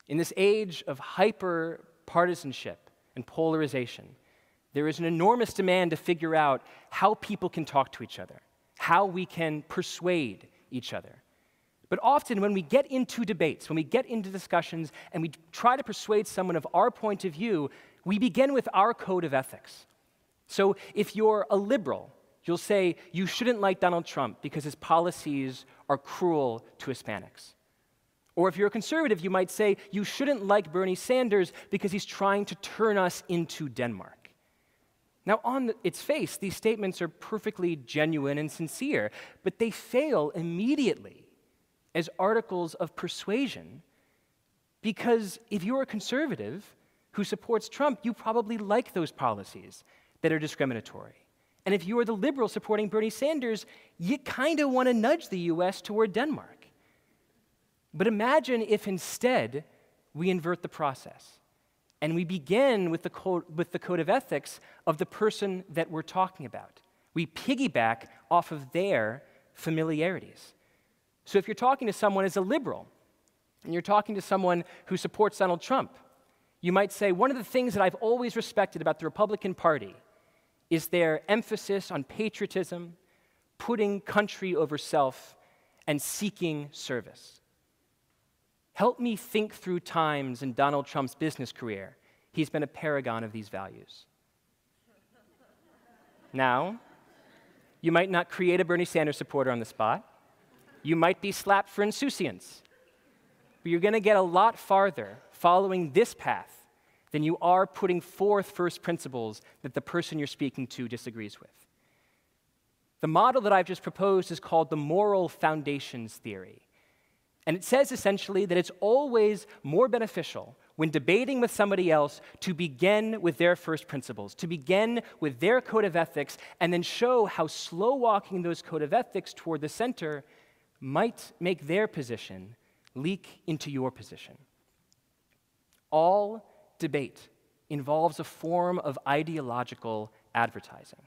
In this age of hyper-partisanship and polarization, there is an enormous demand to figure out how people can talk to each other, how we can persuade each other. But often when we get into debates, when we get into discussions, and we try to persuade someone of our point of view, we begin with our code of ethics. So if you're a liberal, you'll say you shouldn't like Donald Trump because his policies are cruel to Hispanics. Or if you're a conservative, you might say you shouldn't like Bernie Sanders because he's trying to turn us into Denmark. Now, on its face, these statements are perfectly genuine and sincere, but they fail immediately as articles of persuasion, because if you're a conservative who supports Trump, you probably like those policies that are discriminatory. And if you're the liberal supporting Bernie Sanders, you kind of want to nudge the US toward Denmark. But imagine if instead we invert the process and we begin with the code of ethics of the person that we're talking about. We piggyback off of their familiarities. So if you're talking to someone as a liberal and you're talking to someone who supports Donald Trump, you might say, one of the things that I've always respected about the Republican Party is their emphasis on patriotism, putting country over self, and seeking service. Help me think through times in Donald Trump's business career. He's been a paragon of these values. Now, you might not create a Bernie Sanders supporter on the spot. You might be slapped for insouciance. But you're going to get a lot farther following this path than you are putting forth first principles that the person you're speaking to disagrees with. The model that I've just proposed is called the moral foundations theory. And it says essentially that it's always more beneficial when debating with somebody else to begin with their first principles, to begin with their code of ethics, and then show how slow-walking those code of ethics toward the center might make their position leak into your position. All debate involves a form of ideological advertising.